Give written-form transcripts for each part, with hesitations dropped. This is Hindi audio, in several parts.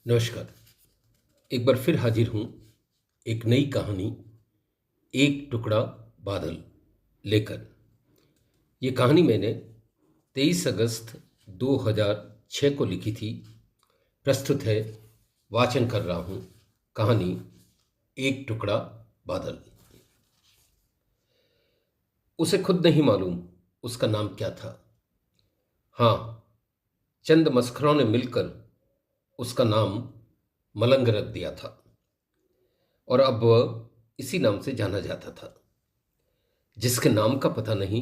नमस्कार। एक बार फिर हाजिर हूँ एक नई कहानी, एक टुकड़ा बादल लेकर। ये कहानी मैंने 23 अगस्त 2006 को लिखी थी। प्रस्तुत है, वाचन कर रहा हूँ कहानी एक टुकड़ा बादल। उसे खुद नहीं मालूम उसका नाम क्या था। हाँ, चंद मस्खरों ने मिलकर उसका नाम मलंग रख दिया था और अब वह इसी नाम से जाना जाता था। जिसके नाम का पता नहीं,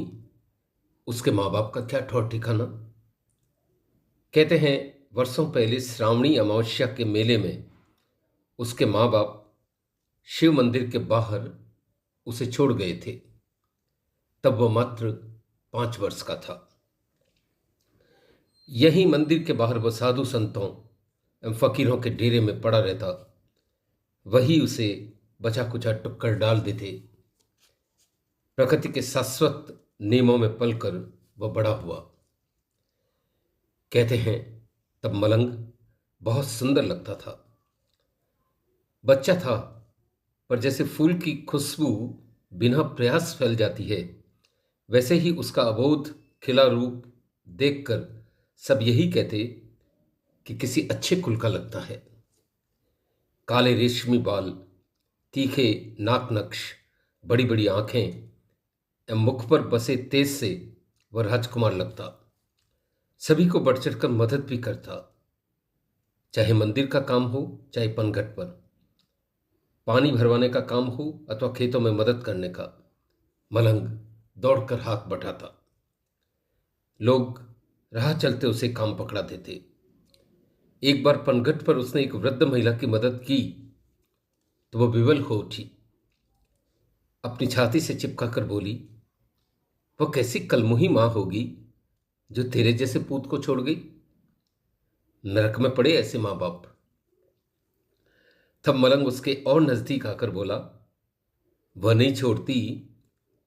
उसके माँ बाप का क्या ठौर ठिकाना। कहते हैं वर्षों पहले श्रावणी अमावस्या के मेले में उसके माँ बाप शिव मंदिर के बाहर उसे छोड़ गए थे। तब वह मात्र 5 वर्ष का था। यही मंदिर के बाहर वह साधु संतों एवं फकीरों के डेरे में पड़ा रहता। वही उसे बचा कुचा टुक्कर डाल देते। प्रकृति के शाश्वत नियमों में पलकर वह बड़ा हुआ। कहते हैं तब मलंग बहुत सुंदर लगता था। बच्चा था, पर जैसे फूल की खुशबू बिना प्रयास फैल जाती है, वैसे ही उसका अबोध खिला रूप देखकर सब यही कहते कि किसी अच्छे कुल का लगता है। काले रेशमी बाल, तीखे नाक नक्श, बड़ी बड़ी आंखें एवं मुख पर बसे तेज से वह राजकुमार लगता। सभी को बढ़ चढ़कर मदद भी करता, चाहे मंदिर का काम हो, चाहे पनघट पर पानी भरवाने का काम हो अथवा खेतों में मदद करने का। मलंग दौड़कर हाथ बटाता। लोग राह चलते उसे काम पकड़ा देते। एक बार पनघट पर उसने एक वृद्ध महिला की मदद की तो वह विवल हो उठी। अपनी छाती से चिपका कर बोली, वह कैसी कलमुही मां होगी जो तेरे जैसे पूत को छोड़ गई। नरक में पड़े ऐसे मां बाप। तब मलंग उसके और नजदीक आकर बोला, वह नहीं छोड़ती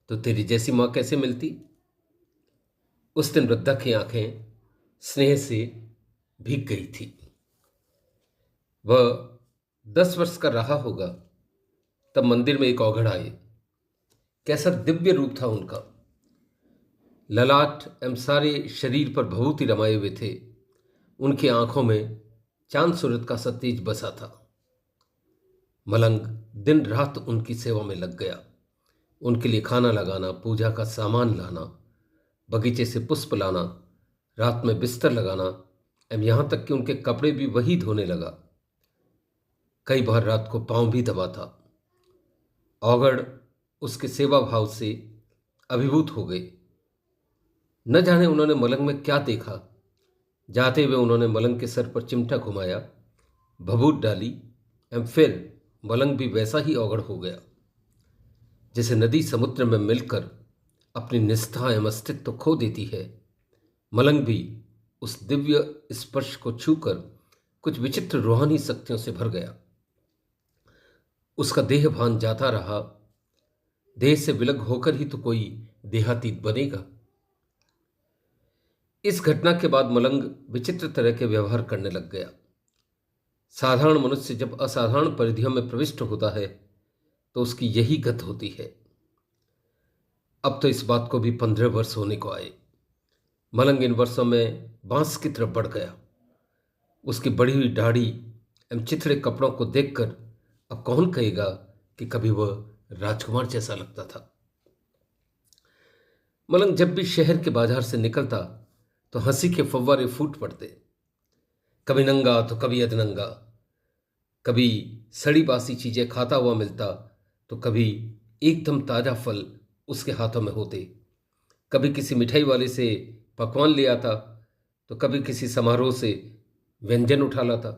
तो तेरी जैसी मां कैसे मिलती। उस दिन वृद्धा की आंखें स्नेह से भीग गई थी। वह 10 वर्ष का रहा होगा तब मंदिर में एक औघड़ आए। कैसा दिव्य रूप था उनका। ललाट एवं सारे शरीर पर भभूति रमाए हुए थे। उनकी आंखों में चांद सूरत का सा तेज बसा था। मलंग दिन रात उनकी सेवा में लग गया। उनके लिए खाना लगाना, पूजा का सामान लाना, बगीचे से पुष्प लाना, रात में बिस्तर लगाना एवं यहां तक कि उनके कपड़े भी वही धोने लगा। कई बार रात को पांव भी दबाता। औघड़ उसके सेवा भाव से अभिभूत हो गए। न जाने उन्होंने मलंग में क्या देखा। जाते हुए उन्होंने मलंग के सर पर चिमटा घुमाया, भभूत डाली एवं फिर मलंग भी वैसा ही औघड़ हो गया। जैसे नदी समुद्र में मिलकर अपनी निष्ठा एवं अस्तित्व खो देती है, मलंग भी उस दिव्य स्पर्श को छूकर कुछ विचित्र रूहानी शक्तियों से भर गया। उसका देह भान जाता रहा। देह से विलग होकर ही तो कोई देहातीत बनेगा। इस घटना के बाद मलंग विचित्र तरह के व्यवहार करने लग गया। साधारण मनुष्य जब असाधारण परिधियों में प्रविष्ट होता है तो उसकी यही गत होती है। अब तो इस बात को भी 15 वर्ष होने को आए। मलंग इन वर्षों में बांस की तरफ बढ़ गया। उसकी बढ़ी हुई दाढ़ी एवं चिथड़े कपड़ों को देखकर अब कौन कहेगा कि कभी वह राजकुमार जैसा लगता था। मलंग जब भी शहर के बाजार से निकलता तो हंसी के फव्वारे फूट पड़ते। कभी नंगा तो कभी अधनंगा, कभी सड़ी बासी चीजें खाता हुआ मिलता तो कभी एकदम ताजा फल उसके हाथों में होते। कभी किसी मिठाई वाले से पकवान ले आता तो कभी किसी समारोह से व्यंजन उठा लाता।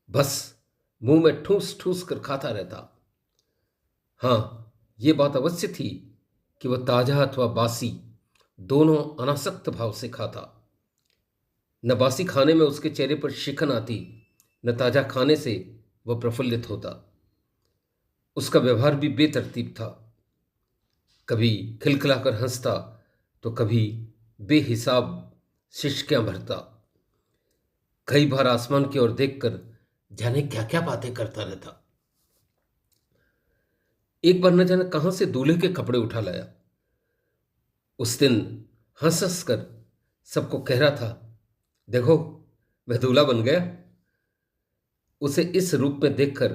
बस मुंह में ठूस ठूस कर खाता रहता। हाँ, ये बात अवश्य थी कि वह ताजा अथवा बासी दोनों अनासक्त भाव से खाता। न बासी खाने में उसके चेहरे पर शिकन आती, न ताजा खाने से वह प्रफुल्लित होता। उसका व्यवहार भी बेतरतीब था। कभी खिलखिलाकर हंसता तो कभी बेहिसाब शिश्कियां भरता। कई बार आसमान की ओर देखकर जाने क्या क्या बातें करता रहता। एक बार न जाने कहां से दूल्हे के कपड़े उठा लाया। उस दिन हंस हंस कर सबको कह रहा था, देखो मैं दूल्हा बन गया। उसे इस रूप में देखकर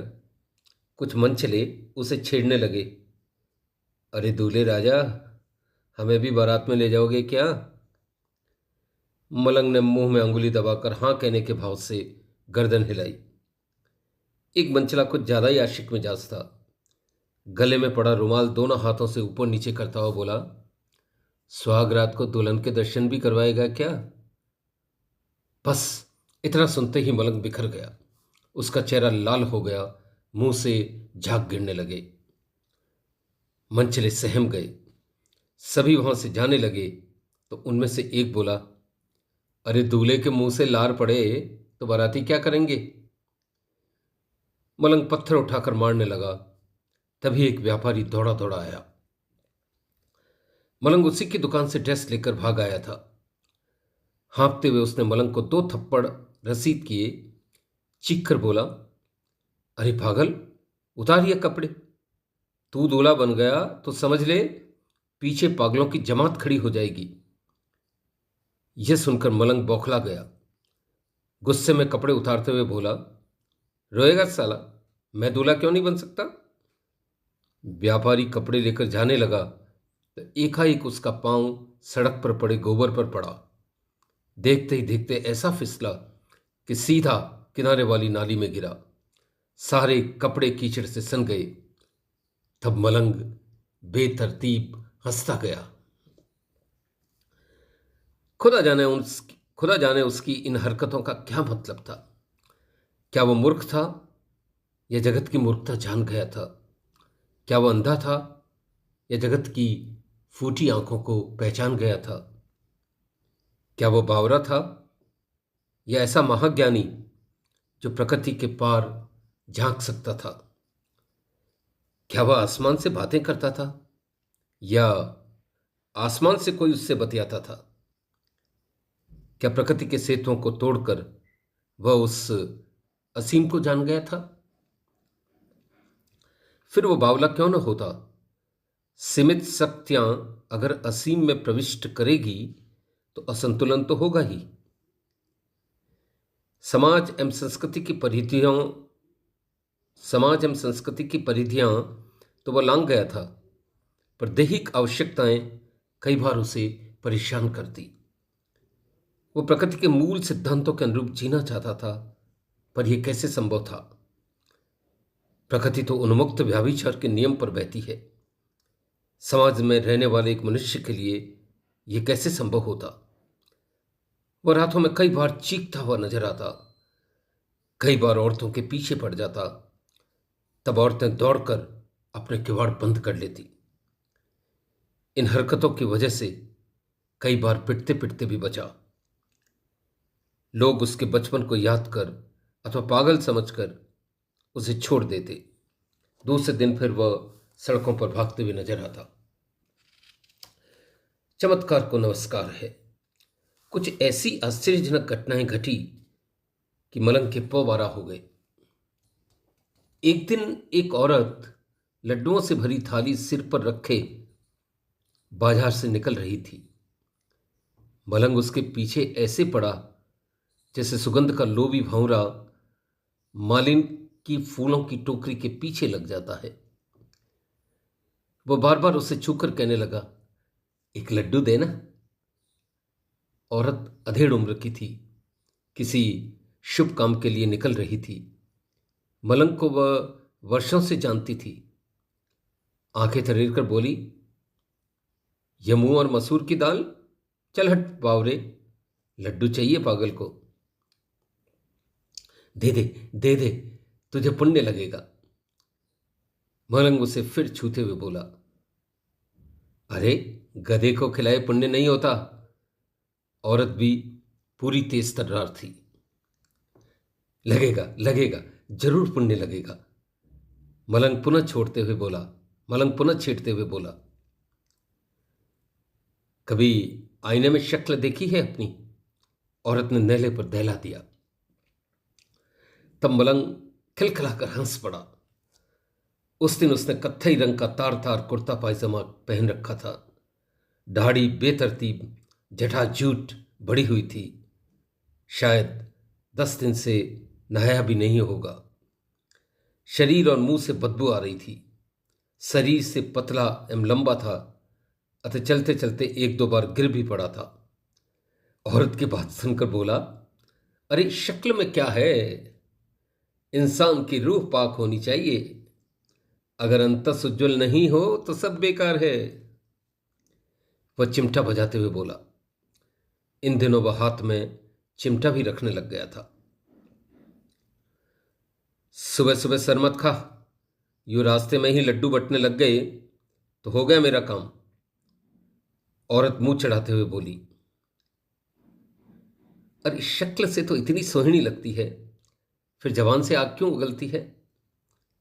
कुछ मनचले उसे छेड़ने लगे। अरे दूल्हे राजा, हमें भी बारात में ले जाओगे क्या? मलंग ने मुंह में अंगुली दबाकर हां कहने के भाव से गर्दन हिलाई। एक मनचला कुछ ज्यादा ही आशिक मिजाज था। गले में पड़ा रुमाल दोनों हाथों से ऊपर नीचे करता हुआ बोला, सुहाग रात को दुल्हन के दर्शन भी करवाएगा क्या? बस इतना सुनते ही मलंग बिखर गया। उसका चेहरा लाल हो गया, मुंह से झाग गिरने लगे। मनचले सहम गए। सभी वहां से जाने लगे तो उनमें से एक बोला, अरे दूल्हे के मुंह से लार पड़े तो बाराती क्या करेंगे? मलंग पत्थर उठाकर मारने लगा। तभी एक व्यापारी दौड़ा दौड़ा आया। मलंग उसी की दुकान से ड्रेस लेकर भाग आया था। हाँफते हुए उसने मलंग को 2 थप्पड़ रसीद किए, चीख कर बोला, अरे पागल, उतार ये कपड़े। तू दूल्हा बन गया तो समझ ले पीछे पागलों की जमात खड़ी हो जाएगी। यह सुनकर मलंग बौखला गया। गुस्से में कपड़े उतारते हुए बोला, रोएगा साला, मैं दूल्हा क्यों नहीं बन सकता? व्यापारी कपड़े लेकर जाने लगा तो एकाएक उसका पांव सड़क पर पड़े गोबर पर पड़ा। देखते ही देखते ऐसा फिसला कि सीधा किनारे वाली नाली में गिरा। सारे कपड़े कीचड़ से सन गए। तब मलंग बेतरतीब हंसता गया। खुदा जाने उसकी इन हरकतों का क्या मतलब था। क्या वो मूर्ख था या जगत की मूर्खता जान गया था? क्या वो अंधा था या जगत की फूटी आंखों को पहचान गया था? क्या वो बावरा था या ऐसा महाज्ञानी जो प्रकृति के पार झांक सकता था? क्या वह आसमान से बातें करता था या आसमान से कोई उससे बतियाता था? क्या प्रकृति के सेतुओं को तोड़कर वह उस असीम को जान गया था? फिर वो बावला क्यों न होता? सीमित शक्तियां अगर असीम में प्रविष्ट करेगी तो असंतुलन तो होगा ही। समाज एवं संस्कृति की परिधियां तो वह लांघ गया था, पर दैहिक आवश्यकताएं कई बार उसे परेशान करती। वो प्रकृति के मूल सिद्धांतों के अनुरूप जीना चाहता था, पर यह कैसे संभव था? प्रकृति तो उन्मुक्त व्याभिचार के नियम पर बहती है। समाज में रहने वाले एक मनुष्य के लिए यह कैसे संभव होता? वह रातों में कई बार चीखता हुआ नजर आता, कई बार औरतों के पीछे पड़ जाता। तब औरतें दौड़कर अपने किवाड़ बंद कर लेती। इन हरकतों की वजह से कई बार पिटते पिटते भी बचा। लोग उसके बचपन को याद कर अथवा पागल समझकर उसे छोड़ देते। दूसरे दिन फिर वह सड़कों पर भागते हुए नजर आता। चमत्कार को नमस्कार है। कुछ ऐसी आश्चर्यजनक घटनाएं घटी कि मलंग के पौवारा हो गए। एक दिन एक औरत लड्डुओं से भरी थाली सिर पर रखे बाजार से निकल रही थी। मलंग उसके पीछे ऐसे पड़ा जैसे सुगंध का लोभी भंवरा मालिन की फूलों की टोकरी के पीछे लग जाता है। वो बार बार उसे छूकर कहने लगा, एक लड्डू देना। औरत अधेड़ उम्र की थी, किसी शुभ काम के लिए निकल रही थी। मलंग को वह वर्षों से जानती थी। आंखें तरेर कर बोली, यह मुंह और मसूर की दाल, चल हट बावरे, लड्डू चाहिए पागल को। दे दे दे दे, तुझे पुण्य लगेगा। मलंग उसे फिर छूते हुए बोला, अरे गधे को खिलाए पुण्य नहीं होता। औरत भी पूरी तेज तर्रार थी। लगेगा लगेगा, जरूर पुण्य लगेगा। मलंग पुनः छेड़ते हुए बोला, कभी आईने में शक्ल देखी है अपनी? औरत ने नेले पर दहला दिया। तब मलंग खिलखिलाकर हंस पड़ा। उस दिन उसने कत्थई रंग का तार तार कुर्ता पायजामा पहन रखा था। दाढ़ी बेतरतीब जटाजूट बढ़ी हुई थी। शायद 10 दिन से नहाया भी नहीं होगा। शरीर और मुंह से बदबू आ रही थी। शरीर से पतला एवं लंबा था, अतः चलते चलते 1-2 बार गिर भी पड़ा था। औरत की बात सुनकर बोला, अरे शक्ल में क्या है, इंसान की रूह पाक होनी चाहिए। अगर अंतस उज्ज्वल नहीं हो तो सब बेकार है। वह चिमटा बजाते हुए बोला। इन दिनों वह हाथ में चिमटा भी रखने लग गया था। सुबह सुबह सर मत खा, यूं रास्ते में ही लड्डू बंटने लग गए तो हो गया मेरा काम। औरत मुंह चढ़ाते हुए बोली, अरे शक्ल से तो इतनी सोहनी लगती है, फिर जवान से आग क्यों उगलती है।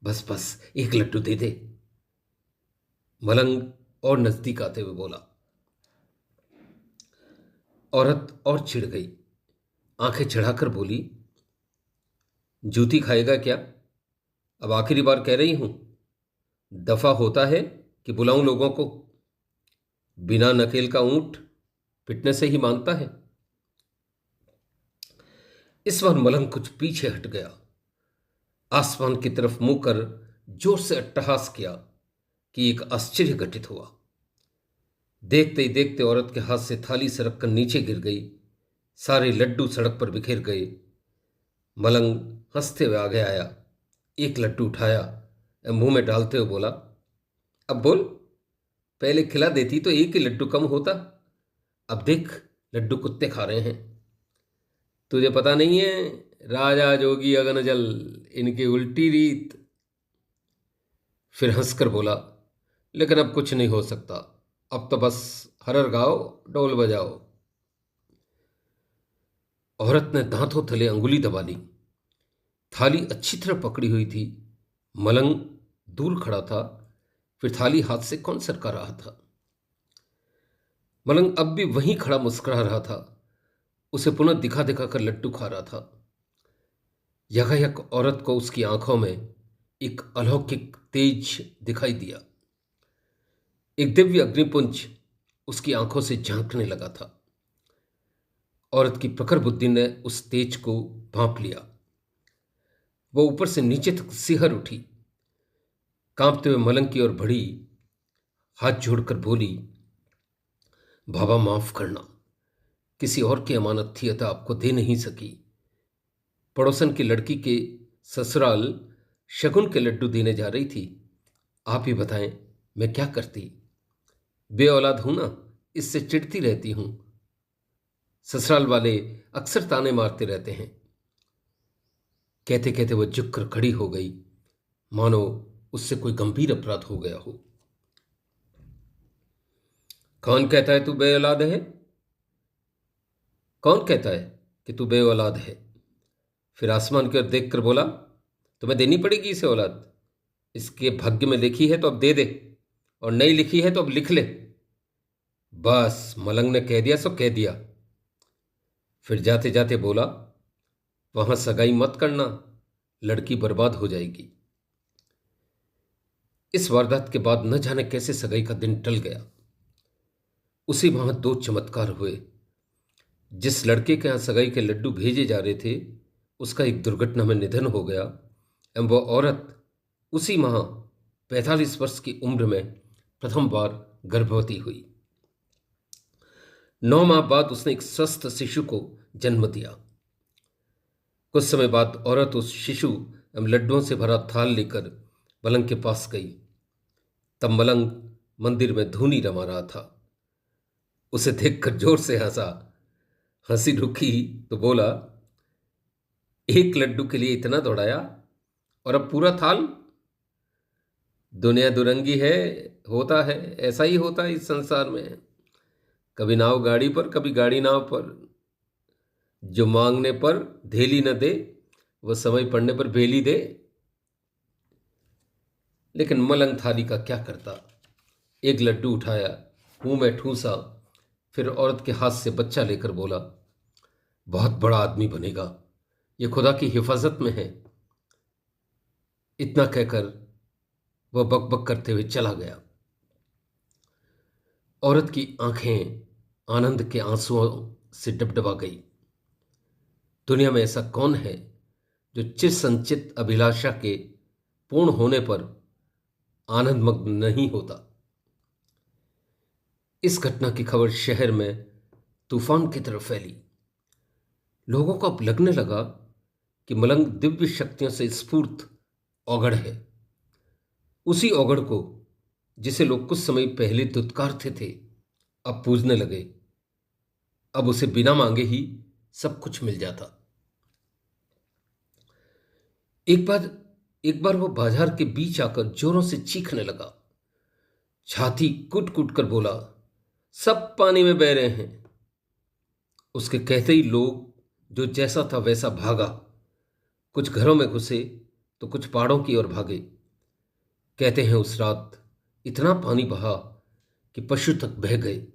बस बस एक लड्डू दे दे। मलंग और नजदीक आते हुए बोला। औरत और चिढ़ गई, आंखें चढ़ाकर बोली, जूती खाएगा क्या। अब आखिरी बार कह रही हूं, दफा होता है कि बुलाऊं लोगों को। बिना नकेल का ऊंट पिटने से ही मानता है। इस बार मलंग कुछ पीछे हट गया, आसमान की तरफ मुंह कर जोर से अट्टहास किया कि एक आश्चर्य घटित हुआ। देखते ही देखते औरत के हाथ से थाली सरक कर नीचे गिर गई। सारे लड्डू सड़क पर बिखेर गए। मलंग हंसते हुए आगे आया, एक लड्डू उठाया, मुंह में डालते हुए बोला, अब बोल, पहले खिला देती तो एक ही लड्डू कम होता। अब देख, लड्डू कुत्ते खा रहे हैं। तुझे पता नहीं है, राजा जोगी अगनजल, इनकी उल्टी रीत। फिर हंसकर बोला, लेकिन अब कुछ नहीं हो सकता। अब तो बस हरर गाओ, ढोल बजाओ। औरत ने दांतों तले अंगुली दबा ली। थाली अच्छी तरह पकड़ी हुई थी। मलंग दूर खड़ा था, फिर थाली हाथ से कौन सरका रहा था। मलंग अब भी वहीं खड़ा मुस्कुरा रहा था, उसे पुनः दिखा दिखा कर लड्डू खा रहा था। यकायक औरत को उसकी आंखों में एक अलौकिक तेज दिखाई दिया। एक दिव्य अग्निपुंज उसकी आंखों से झांकने लगा था। औरत की प्रखर बुद्धि ने उस तेज को भांप लिया। वह ऊपर से नीचे तक सिहर उठी। कांपते हुए मलंग की ओर बढ़ी, हाथ जोड़कर बोली, बाबा माफ करना, किसी और की अमानत थी अतः आपको दे नहीं सकी। पड़ोसन की लड़की के ससुराल शगुन के लड्डू देने जा रही थी। आप ही बताएं मैं क्या करती। बे औलाद हूं ना, इससे चिढ़ती रहती हूं। ससुराल वाले अक्सर ताने मारते रहते हैं। कहते कहते वह झुककर खड़ी हो गई, मानो उससे कोई गंभीर अपराध हो गया हो। कौन कहता है तू बे औलाद है। कौन कहता है कि तू बे औलाद है। फिर आसमान की ओर देखकर बोला, तुम्हें देनी पड़ेगी इसे औलाद। इसके भाग्य में लिखी है तो अब दे दे, और नहीं लिखी है तो अब लिख ले। बस मलंग ने कह दिया सो कह दिया। फिर जाते जाते बोला, वहां सगाई मत करना, लड़की बर्बाद हो जाएगी। इस वारदात के बाद न जाने कैसे सगाई का दिन टल गया। उसी वहां 2 चमत्कार हुए। जिस लड़के के यहां सगाई के लड्डू भेजे जा रहे थे, उसका एक दुर्घटना में निधन हो गया एवं वह औरत उसी माह 45 वर्ष की उम्र में प्रथम बार गर्भवती हुई। 9 माह बाद उसने एक स्वस्थ शिशु को जन्म दिया। कुछ समय बाद औरत उस शिशु एवं लड्डुओं से भरा थाल लेकर मलंग के पास गई। तब मलंग मंदिर में धूनी रमा रहा था। उसे देखकर जोर से हंसा। हंसी रुकी तो बोला, एक लड्डू के लिए इतना दौड़ाया और अब पूरा थाल। दुनिया दुरंगी है, होता है, ऐसा ही होता है इस संसार में। कभी नाव गाड़ी पर, कभी गाड़ी नाव पर। जो मांगने पर धेली न दे, वह समय पड़ने पर बेली दे। लेकिन मलंग थाली का क्या करता। एक लड्डू उठाया, मुंह में ठूसा, फिर औरत के हाथ से बच्चा लेकर बोला, बहुत बड़ा आदमी बनेगा, ये खुदा की हिफाजत में है। इतना कहकर वह बकबक करते हुए चला गया। औरत की आंखें आनंद के आंसुओं से डबडबा गई। दुनिया में ऐसा कौन है जो चिर संचित अभिलाषा के पूर्ण होने पर आनंदमग्न नहीं होता। इस घटना की खबर शहर में तूफान की तरह फैली। लोगों को अब लगने लगा कि मलंग दिव्य शक्तियों से स्फूर्त औघड़ है। उसी औघड़ को जिसे लोग कुछ समय पहले दुत्कारते थे, अब पूजने लगे। अब उसे बिना मांगे ही सब कुछ मिल जाता। एक बार एक बार वो बाजार के बीच आकर जोरों से चीखने लगा। छाती कूट कूट कर बोला, सब पानी में बह रहे हैं। उसके कहते ही लोग जो जैसा था वैसा भागा। कुछ घरों में घुसे तो कुछ पहाड़ों की ओर भागे। कहते हैं उस रात इतना पानी बहा कि पशु तक बह गए।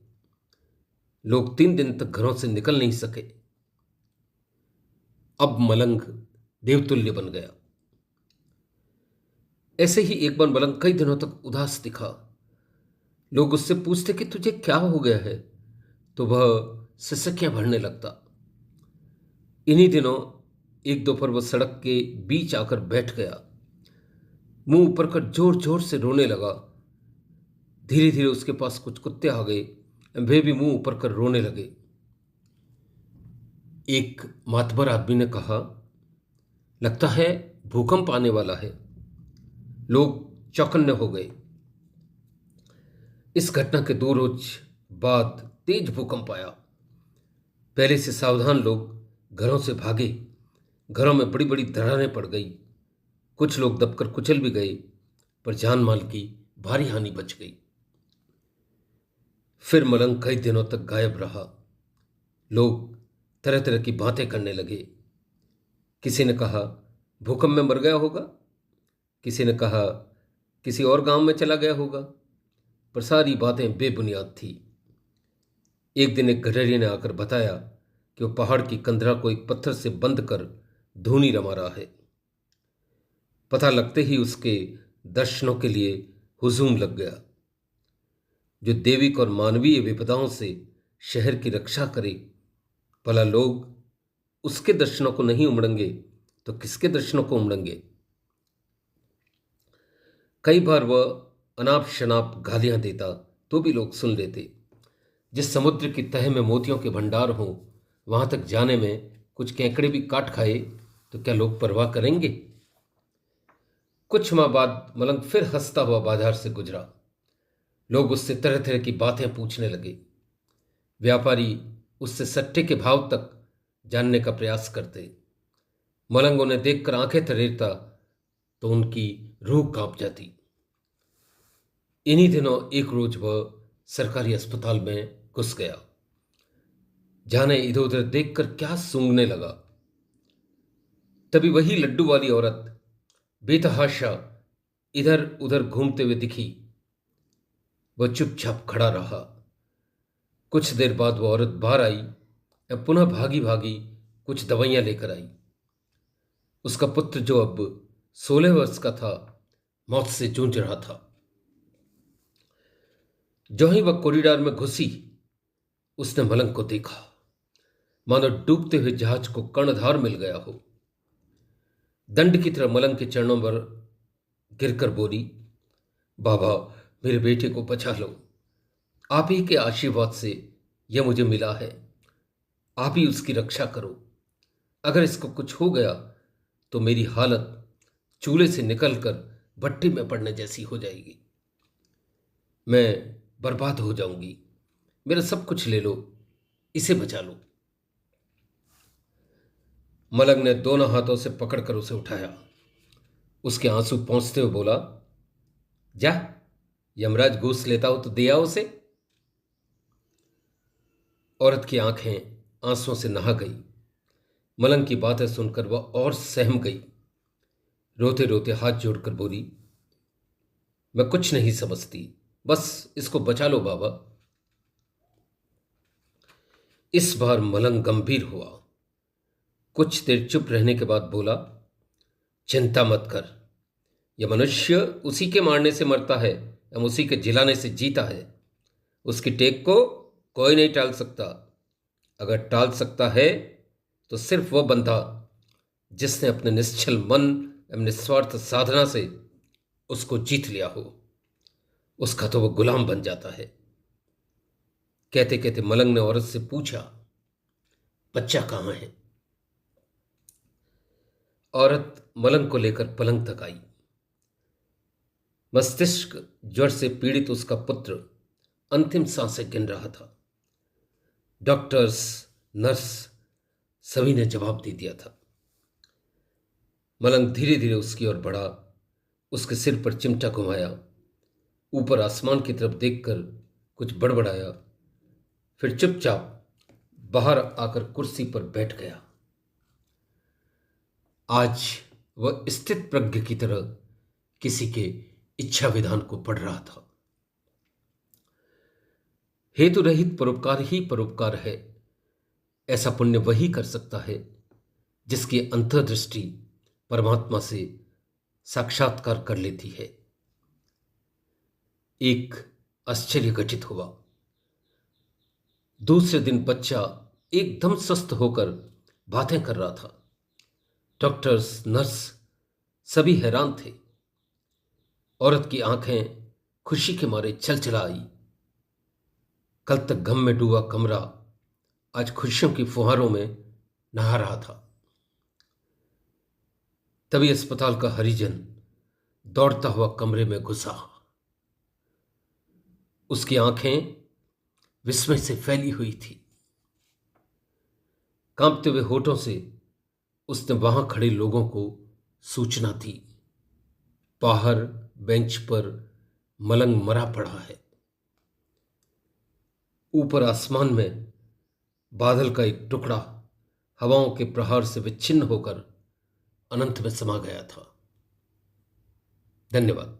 लोग 3 दिन तक घरों से निकल नहीं सके। अब मलंग देवतुल्य बन गया। ऐसे ही एक बार मलंग कई दिनों तक उदास दिखा। लोग उससे पूछते कि तुझे क्या हो गया है, तो वह सिसकियां भरने लगता। इन्हीं दिनों एक दोपहर वह सड़क के बीच आकर बैठ गया। मुंह ऊपर कर जोर जोर से रोने लगा। धीरे धीरे उसके पास कुछ कुत्ते आ गए। वे भी मुंह ऊपर कर रोने लगे। एक मातबर आदमी ने कहा, लगता है भूकंप आने वाला है। लोग चौकन्ने हो गए। इस घटना के 2 रोज बाद तेज भूकंप आया। पहले से सावधान लोग घरों से भागे। घरों में बड़ी बड़ी दरारें पड़ गई। कुछ लोग दबकर कुचल भी गए, पर जान माल की भारी हानि बच गई। फिर मलंग कई दिनों तक गायब रहा। लोग तरह तरह की बातें करने लगे। किसी ने कहा भूकंप में मर गया होगा, किसी ने कहा किसी और गांव में चला गया होगा, पर सारी बातें बेबुनियाद थी। एक दिन एक गडरिये ने आकर बताया कि वो पहाड़ की कंदरा को एक पत्थर से बंद कर धूनी रमा रहा है। पता लगते ही उसके दर्शनों के लिए हुजूम लग गया। जो दैविक और मानवीय विपदाओं से शहर की रक्षा करे, भला लोग उसके दर्शनों को नहीं उमड़ेंगे तो किसके दर्शनों को उमड़ेंगे। कई बार वह अनाप शनाप गालियां देता तो भी लोग सुन लेते। जिस समुद्र की तह में मोतियों के भंडार हो, वहां तक जाने में कुछ केकड़े भी काट खाए तो क्या लोग परवाह करेंगे। कुछ माह बाद मलंग फिर हंसता हुआ बाजार से गुजरा। लोग उससे तरह तरह की बातें पूछने लगे। व्यापारी उससे सट्टे के भाव तक जानने का प्रयास करते। मलंग उन्हें देखकर आंखें तरेरता तो उनकी रूह कांप जाती। इन्हीं दिनों एक रोज वह सरकारी अस्पताल में घुस गया। जाने इधर उधर देखकर क्या सूंघने लगा। तभी वही लड्डू वाली औरत बेतहाशा इधर उधर घूमते हुए दिखी। वह चुपचाप खड़ा रहा। कुछ देर बाद वह औरत बाहर आई और पुनः भागी भागी कुछ दवाइयां लेकर आई। उसका पुत्र जो अब 16 वर्ष का था, मौत से जूझ रहा था। जो ही वह कॉरिडोर में घुसी, उसने मलंग को देखा, मानो डूबते हुए जहाज को कर्णधार मिल गया हो। दंड की तरह मलंग के चरणों पर गिरकर बोली, बाबा मेरे बेटे को बचा लो। आप ही के आशीर्वाद से यह मुझे मिला है। आप ही उसकी रक्षा करो। अगर इसको कुछ हो गया तो मेरी हालत चूल्हे से निकलकर भट्टी में पड़ने जैसी हो जाएगी। मैं बर्बाद हो जाऊंगी। मेरा सब कुछ ले लो, इसे बचा लो। मलंग ने दोनों हाथों से पकड़कर उसे उठाया। उसके आंसू पहुंचते हुए बोला, जा, यमराज घूस लेता हो तो दिया उसे। औरत की आंखें आंसुओं से नहा गई। मलंग की बातें सुनकर वह और सहम गई। रोते रोते हाथ जोड़कर बोली, मैं कुछ नहीं समझती, बस इसको बचा लो बाबा। इस बार मलंग गंभीर हुआ। कुछ देर चुप रहने के बाद बोला, चिंता मत कर, यह मनुष्य उसी के मारने से मरता है एवं उसी के जिलाने से जीता है। उसकी टेक को कोई नहीं टाल सकता। अगर टाल सकता है तो सिर्फ वह बंदा जिसने अपने निश्चल मन एवं निस्वार्थ साधना से उसको जीत लिया हो। उसका तो वह गुलाम बन जाता है। कहते कहते मलंग ने औरत से पूछा, बच्चा कहाँ है? औरत मलंग को लेकर पलंग तक आई। मस्तिष्क ज्वर से पीड़ित उसका पुत्र अंतिम सांसें गिन रहा था। डॉक्टर्स, नर्स सभी ने जवाब दे दिया था। मलंग धीरे धीरे उसकी ओर बढ़ा, उसके सिर पर चिमटा घुमाया, ऊपर आसमान की तरफ देखकर कुछ बड़बड़ाया, फिर चुपचाप बाहर आकर कुर्सी पर बैठ गया। आज वह स्थित प्रज्ञ की तरह किसी के इच्छा विधान को पढ़ रहा था। हेतु रहित परोपकार ही परोपकार है। ऐसा पुण्य वही कर सकता है जिसकी अंतर्दृष्टि परमात्मा से साक्षात्कार कर लेती है। एक आश्चर्य घटित हुआ। दूसरे दिन बच्चा एकदम स्वस्थ होकर बातें कर रहा था। डॉक्टर्स, नर्स सभी हैरान थे। औरत की आंखें खुशी के मारे चलचला आई। कल तक गम में डूबा कमरा आज खुशियों की फुहारों में नहा रहा था। तभी अस्पताल का हरिजन दौड़ता हुआ कमरे में घुसा। उसकी आंखें विस्मय से फैली हुई थी। कांपते हुए होठों से उसने वहां खड़े लोगों को सूचना दी, बाहर बेंच पर मलंग मरा पड़ा है। ऊपर आसमान में बादल का एक टुकड़ा हवाओं के प्रहार से विच्छिन्न होकर अनंत में समा गया था। धन्यवाद।